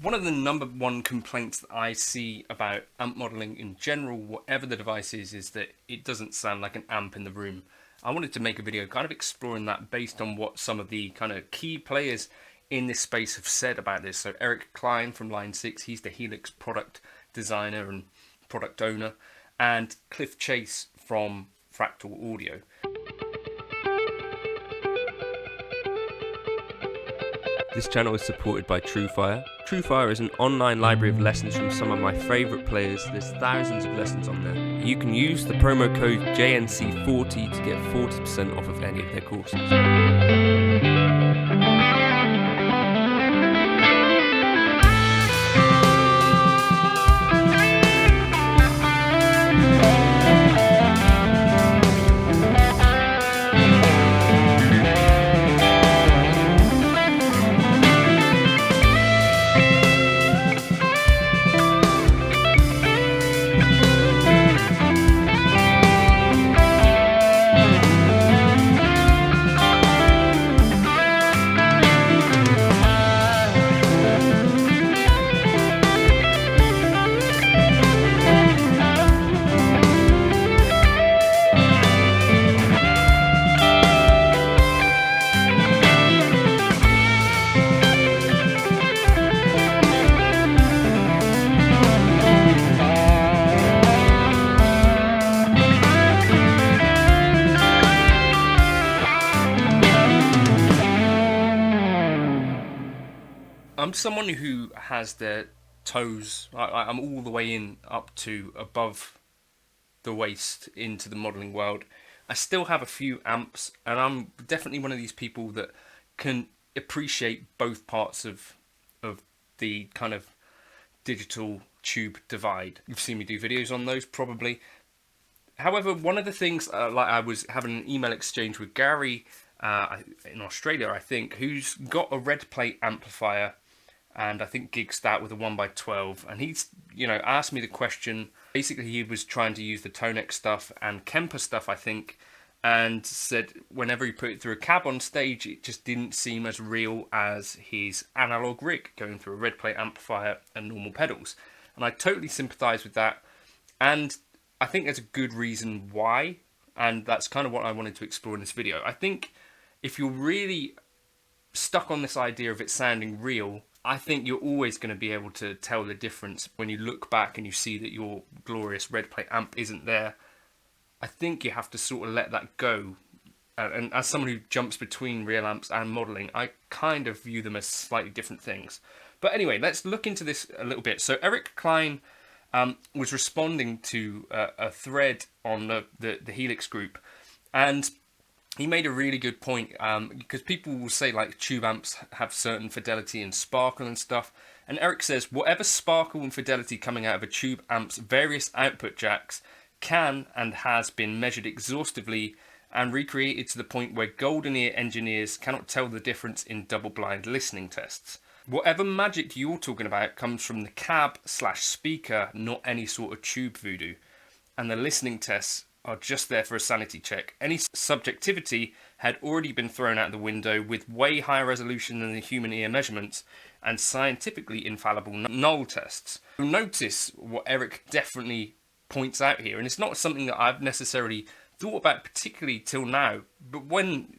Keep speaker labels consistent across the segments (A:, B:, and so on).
A: One of the number one complaints that I see about amp modeling in general, whatever the device is that it doesn't sound like an amp in the room. I wanted to make a video kind of exploring that based on what some of the kind of key players in this space have said about this. So Eric Klein from Line 6, he's the Helix product designer and product owner, and Cliff Chase from Fractal Audio.
B: This channel is supported by TrueFire. TrueFire is an online library of lessons from some of my favourite players. There's thousands of lessons on there. You can use the promo code JNC40 to get 40% off of any of their courses.
A: I'm someone who has their toes, I'm all the way in up to above the waist into the modelling world. I still have a few amps, and I'm definitely one of these people that can appreciate both parts of the kind of digital tube divide. You've seen me do videos on those probably. However, one of the things, like I was having an email exchange with Gary in Australia, I think, who's got a red plate amplifier, and I think gigs that with a 1x12, and he's, asked me the question. Basically, he was trying to use the Tonex stuff and Kemper stuff, I think, and said whenever he put it through a cab on stage, it just didn't seem as real as his analog rig going through a red plate amplifier and normal pedals. And I totally sympathise with that, and I think there's a good reason why, and that's kind of what I wanted to explore in this video. I think if you're really stuck on this idea of it sounding real, I think you're always going to be able to tell the difference when you look back and you see that your glorious red plate amp isn't there. I think you have to sort of let that go. And as someone who jumps between real amps and modelling, I kind of view them as slightly different things. But anyway, let's look into this a little bit. So Eric Klein was responding to a thread on the Helix group, and he made a really good point, because people will say like tube amps have certain fidelity and sparkle and stuff, and Eric says whatever sparkle and fidelity coming out of a tube amp's various output jacks can and has been measured exhaustively and recreated to the point where golden ear engineers cannot tell the difference in double-blind listening tests. Whatever magic you're talking about comes from the cab/speaker, not any sort of tube voodoo, and the listening tests are just there for a sanity check. Any subjectivity had already been thrown out the window with way higher resolution than the human ear measurements and scientifically infallible null tests. You'll notice what Eric definitely points out here, and it's not something that I've necessarily thought about particularly till now, but when,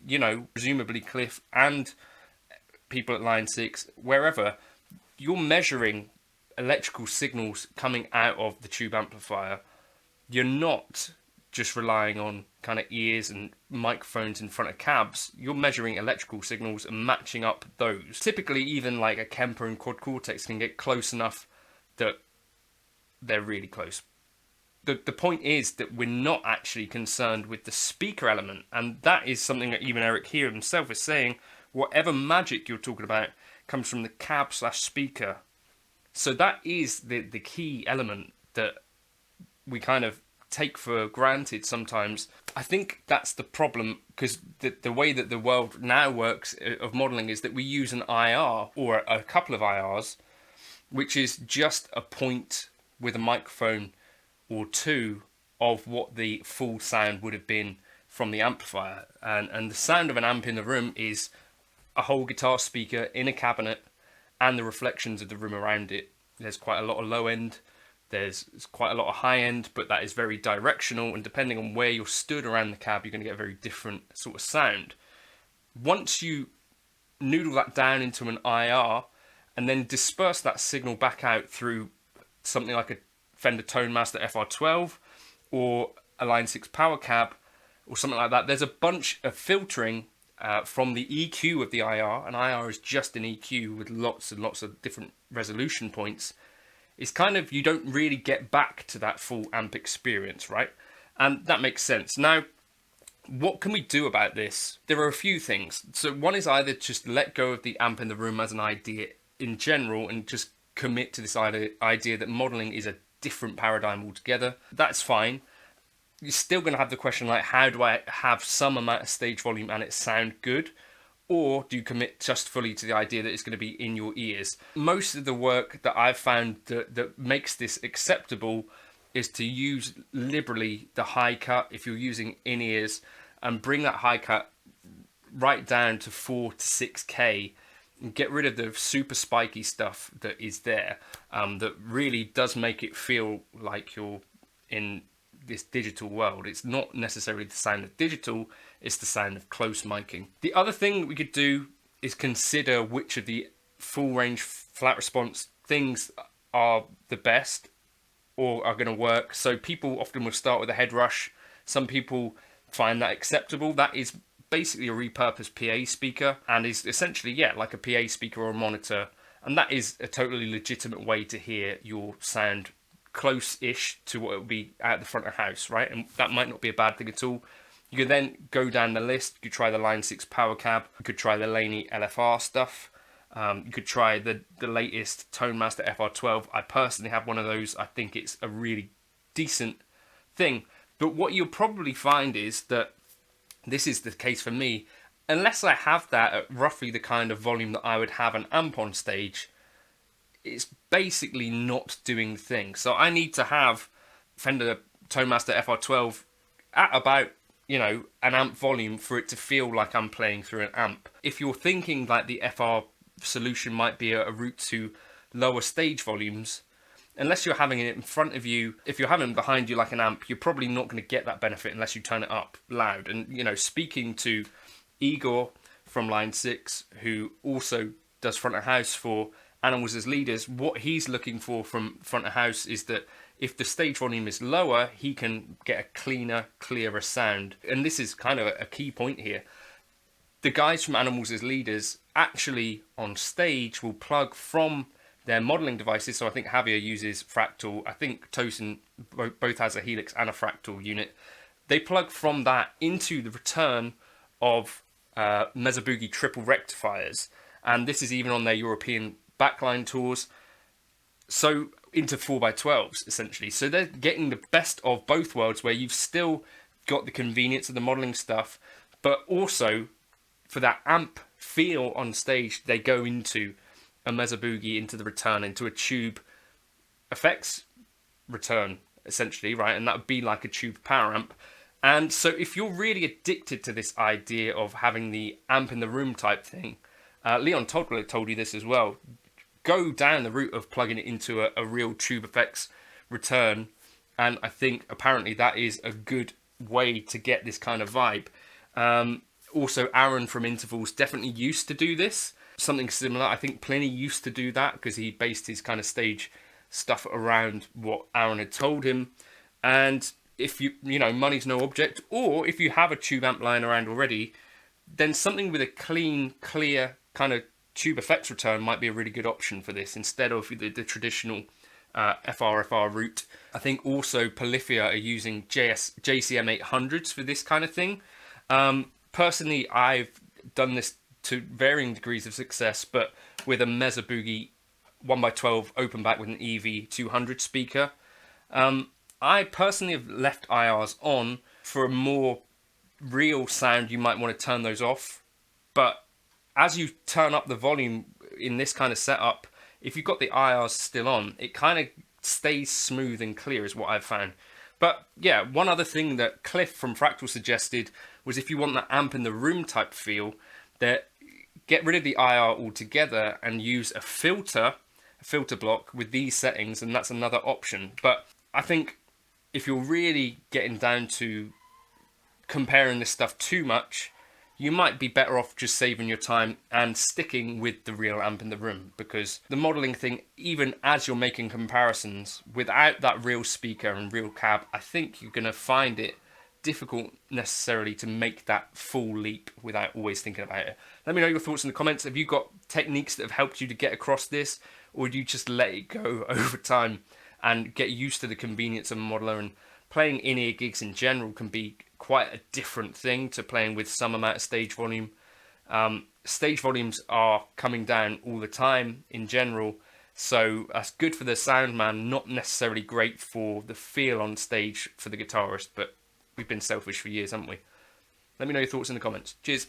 A: presumably Cliff and people at Line 6, wherever, you're measuring electrical signals coming out of the tube amplifier, you're not just relying on kind of ears and microphones in front of cabs. You're measuring electrical signals and matching up those. Typically, even like a Kemper and Quad Cortex can get close enough that they're really close. The point is that we're not actually concerned with the speaker element, and that is something that even Eric here himself is saying. Whatever magic you're talking about comes from the cab/speaker. So that is the key element that we kind of take for granted sometimes. I think that's the problem, because the way that the world now works of modelling is that we use an IR or a couple of IRs, which is just a point with a microphone or two of what the full sound would have been from the amplifier. And the sound of an amp in the room is a whole guitar speaker in a cabinet and the reflections of the room around it. There's quite a lot of low end, there's quite a lot of high end, but that is very directional, and depending on where you're stood around the cab, you're going to get a very different sort of sound. Once you noodle that down into an IR and then disperse that signal back out through something like a Fender Tone Master FR12 or a Line 6 Power Cab or something like that, there's a bunch of filtering from the EQ of the IR, and IR is just an EQ with lots and lots of different resolution points. It's kind of, you don't really get back to that full amp experience, right? And that makes sense. Now, what can we do about this? There are a few things. So one is either just let go of the amp in the room as an idea in general and just commit to this idea that modeling is a different paradigm altogether. That's fine. You're still going to have the question like, how do I have some amount of stage volume and it sound good? Or do you commit just fully to the idea that it's going to be in your ears? Most of the work that I've found that makes this acceptable is to use liberally the high cut if you're using in-ears, and bring that high cut right down to 4 to 6K and get rid of the super spiky stuff that is there, that really does make it feel like you're in this digital world. It's not necessarily the sound of digital, it's the sound of close miking. The other thing we could do is consider which of the full range flat response things are the best or are going to work. So people often will start with a head rush. Some people find that acceptable. That is basically a repurposed PA speaker and is essentially, yeah, like a PA speaker or a monitor. And that is a totally legitimate way to hear your sound close-ish to what it would be at the front of house, right? And that might not be a bad thing at all. You could then go down the list. You could try the Line 6 Power Cab. You could try the Laney LFR stuff. You could try the latest Tone Master FR12. I personally have one of those. I think it's a really decent thing. But what you'll probably find is that, this is the case for me, unless I have that at roughly the kind of volume that I would have an amp on stage, it's basically not doing the thing. So I need to have Fender Tone Master FR12 at about, you know, an amp volume for it to feel like I'm playing through an amp. If you're thinking like the FR solution might be a route to lower stage volumes, unless you're having it in front of you, if you're having it behind you like an amp, you're probably not going to get that benefit unless you turn it up loud. And, you know, speaking to Igor from Line 6, who also does front of house for Animals as Leaders, what he's looking for from front of house is that if the stage volume is lower, he can get a cleaner, clearer sound. And this is kind of a key point here. The guys from Animals as Leaders actually on stage will plug from their modeling devices. So I think Javier uses Fractal. I think Tosin both has a Helix and a Fractal unit. They plug from that into the return of Mesa Boogie triple rectifiers. And this is even on their European backline tours. So into 4x12s essentially. So they're getting the best of both worlds, where you've still got the convenience of the modeling stuff, but also for that amp feel on stage, they go into a Mesa Boogie, into the return, into a tube effects return essentially, right? And that would be like a tube power amp. And so if you're really addicted to this idea of having the amp in the room type thing, Leon Todler told you this as well, go down the route of plugging it into a real tube effects return. And I think apparently that is a good way to get this kind of vibe. Also, Aaron from Intervals definitely used to do this. Something similar. I think Pliny used to do that because he based his kind of stage stuff around what Aaron had told him. And if you know, money's no object, or if you have a tube amp lying around already, then something with a clean, clear kind of tube effects return might be a really good option for this instead of the traditional FRFR route. I think also Polyphia are using JCM 800s for this kind of thing. Personally, I've done this to varying degrees of success, but with a Mesa Boogie 1x12 open back with an EV 200 speaker. I personally have left IRs on for a more real sound. You might want to turn those off, but as you turn up the volume in this kind of setup, if you've got the IRs still on, it kind of stays smooth and clear is what I've found. But yeah, one other thing that Cliff from Fractal suggested was if you want that amp in the room type feel, that get rid of the IR altogether and use a filter block with these settings, and that's another option. But I think if you're really getting down to comparing this stuff too much, you might be better off just saving your time and sticking with the real amp in the room, because the modeling thing, even as you're making comparisons without that real speaker and real cab, I think you're going to find it difficult necessarily to make that full leap without always thinking about it. Let me know your thoughts in the comments. Have you got techniques that have helped you to get across this, or do you just let it go over time and get used to the convenience of a modeler? And playing in-ear gigs in general can be quite a different thing to playing with some amount of stage volume. Stage volumes are coming down all the time in general, so that's good for the sound man, not necessarily great for the feel on stage for the guitarist, but we've been selfish for years, haven't we? Let me know your thoughts in the comments. Cheers.